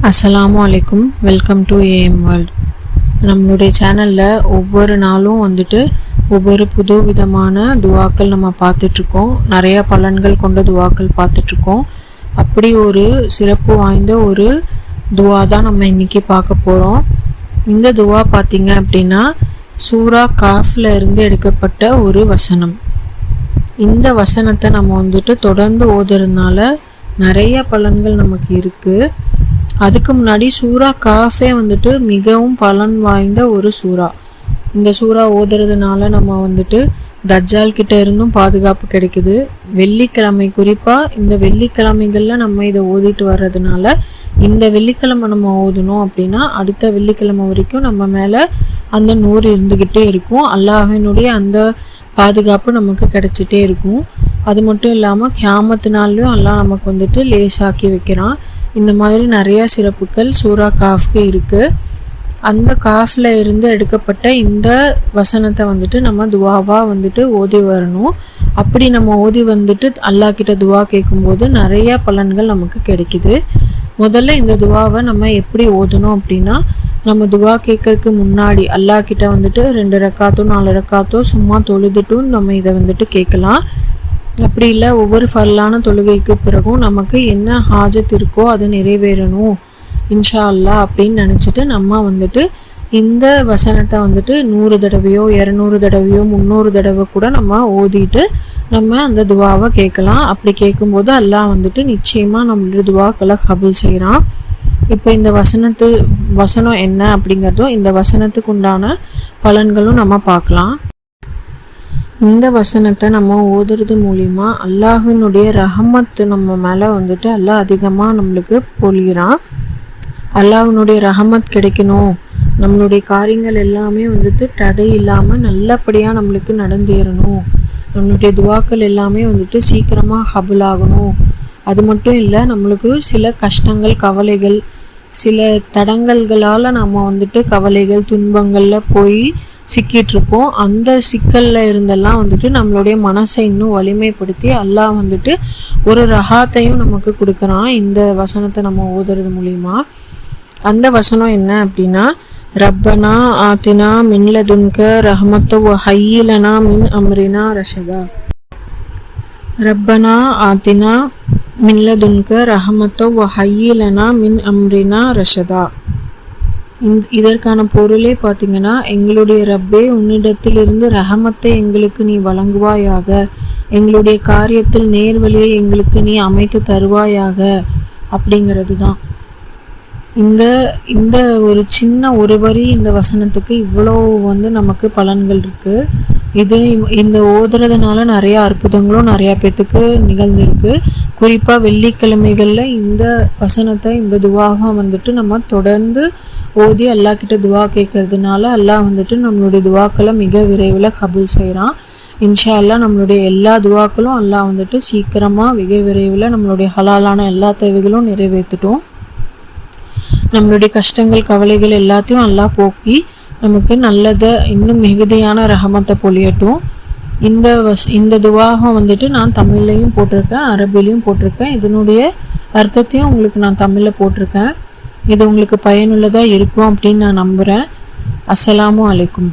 அஸ்ஸலாமு அலைக்கும். Welcome to AM world. நம்மளுடைய சேனலில் ஒவ்வொரு நாளும் ஒவ்வொரு புது விதமான துவாக்கள் நம்ம பார்த்துட்ருக்கோம். நிறையா பலன்கள் கொண்ட துவாக்கள் பார்த்துட்ருக்கோம். அப்படி ஒரு சிறப்பு வாய்ந்த ஒரு துவா தான் நம்ம இன்றைக்கி பார்க்க போகிறோம். இந்த துவா பார்த்திங்க அப்படின்னா சூரா காஃபில் இருந்து எடுக்கப்பட்ட ஒரு வசனம். இந்த வசனத்தை நம்ம தொடர்ந்து ஓதுறதுனால நிறைய பலன்கள் நமக்கு இருக்குது. அதுக்கு முன்னாடி சூரா காஃபே மிகவும் பலன் வாய்ந்த ஒரு சூறா. இந்த சூறா ஓதுறதுனால நம்ம தஜ்ஜால் கிட்ட இருந்தும் பாதுகாப்பு கிடைக்குது. வெள்ளிக்கிழமை குறிப்பாக இந்த வெள்ளிக்கிழமைகளில் நம்ம இதை ஓதிட்டு வர்றதுனால இந்த வெள்ளிக்கிழமை நம்ம ஓதணும் அப்படின்னா அடுத்த வெள்ளிக்கிழமை வரைக்கும் நம்ம மேலே அந்த நூறு இருந்துக்கிட்டே இருக்கும். அல்லாஹ்வினுடைய அந்த பாதுகாப்பு நமக்கு கிடைச்சிட்டே இருக்கும். அது மட்டும் இல்லாமல் கியாமத்து நாள்லையும் அல்லாஹ் நமக்கு லேசாக்கி வைக்கிறான். இந்த மாதிரி நிறைய சிறப்புகள் சூரா காஃப்க்கு இருக்குது. அந்த காஃபில் இருந்து எடுக்கப்பட்ட இந்த வசனத்தை நம்ம துவாவாக ஓதி வரணும். அப்படி நம்ம ஓதி அல்லாஹ் கிட்ட துவா கேட்கும்போது நிறைய பலன்கள் நமக்கு கிடைக்குது. முதல்ல இந்த துவாவை நம்ம எப்படி ஓதணும் அப்படின்னா, நம்ம துவா கேட்கறதுக்கு முன்னாடி அல்லாஹ் கிட்ட 2 ரக்காத்தோ 4 ரக்காத்தோ சும்மா தொழுதுட்டும் நம்ம இதை கேட்கலாம். அப்படி இல்லை, ஒவ்வொரு ஃபர்லான தொழுகைக்கு பிறகும் நமக்கு என்ன ஹாஜத் இருக்கோ அது நிறைவேறணும் இன்ஷா அல்லா அப்படின்னு நினச்சிட்டு நம்ம இந்த வசனத்தை 100 தடவையோ 200 தடவையோ 300 தடவை கூட நம்ம ஓதிட்டு நம்ம அந்த துவாவை கேட்கலாம். அப்படி கேட்கும்போது அல்லாஹ் நிச்சயமாக நம்மளுடைய துவாக்களை கபூல் செய்கிறான். இப்போ இந்த வசனம் என்ன அப்படிங்கிறதும் இந்த வசனத்துக்கு உண்டான பலன்களும் நம்ம பார்க்கலாம். இந்த வசனத்தை நம்ம ஓதுறது மூலிமா அல்லாஹ்வினுடைய ரஹமத்து நம்ம மேலே அல்லாஹ் அதிகமாக நம்மளுக்கு பொழிகிறான். அல்லாஹ்வினுடைய ரஹமத் கிடைக்கணும், நம்மளுடைய காரியங்கள் எல்லாமே தடை இல்லாமல் நல்லபடியாக நம்மளுக்கு நடந்தேறணும், நம்மளுடைய துவாக்கள் எல்லாமே சீக்கிரமாக கபூல் ஆகணும். அது மட்டும் இல்லை, நம்மளுக்கு சில கஷ்டங்கள் கவலைகள் சில தடங்கல்களால் நம்ம கவலைகள் துன்பங்களில் போய் சிக்கிட்டுருப்போம். அந்த சிக்கலில் இருந்தெல்லாம் நம்மளுடைய மனசை இன்னும் வலிமைப்படுத்தி அல்லாஹ் ஒரு ரஹாத்தையும் நமக்கு கொடுக்குறான் இந்த வசனத்தை நம்ம ஓதுறது மூலிமா. அந்த வசனம் என்ன அப்படின்னா, ரப்பனா ஆத்தினா மின்லதுன்க ரஹமத்த வ ஹய்யிலனா மின் அம்ரினா ரஷதா. ரப்பனா ஆத்தினா மின்லதுன்க ரஹமத்த வ ஹய்யிலனா மின் அம்ரினா ரஷதா. இதற்கான பொருளே பார்த்தீங்கன்னா, எங்களுடைய ரப்பே உன்னிடத்திலிருந்து ரஹமத்தை எங்களுக்கு நீ வழங்குவாயாக, எங்களுடைய காரியத்தில் நேர்வழியை எங்களுக்கு நீ அமைத்து தருவாயாக அப்படிங்கிறது தான். இந்த ஒரு சின்ன ஒரு வரி இந்த வசனத்துக்கு இவ்வளோ நமக்கு பலன்கள் இருக்குது. இந்த ஓதுறதுனால நிறைய அற்புதங்களும் நிறையா பேத்துக்கு நிகழ்ந்திருக்கு. குறிப்பாக வெள்ளிக்கிழமைகளில் இந்த வசனத்தை இந்த துவாக நம்ம தொடர்ந்து ஓதி அல்லாஹ் கிட்ட துவா கேட்கறதுனால அல்லாஹ் நம்மளுடைய துவாக்களை மிக விரைவில் கபூல் செய்கிறான். இன்ஷா அல்லாஹ் நம்மளுடைய எல்லா துவாக்களும் அல்லாஹ் சீக்கிரமாக மிக விரைவில் நம்மளுடைய ஹலாலான எல்லா தேவைகளும் நிறைவேற்றிட்டோம். நம்மளுடைய கஷ்டங்கள் கவலைகள் எல்லாத்தையும் அல்லாஹ் போக்கி நமக்கு நல்லதை இன்னும் மிகுதியான ரஹமத்தை பொழியட்டும். இந்த துவாக நான் தமிழ்லையும் போட்டிருக்கேன், அரபிலையும் போட்டிருக்கேன். இதனுடைய அர்த்தத்தையும் உங்களுக்கு நான் தமிழில் போட்டிருக்கேன். இது உங்களுக்கு பயனுள்ளதாக இருக்கும் அப்படின்னு நான் நம்புகிறேன். அஸ்ஸலாமு அலைக்கும்.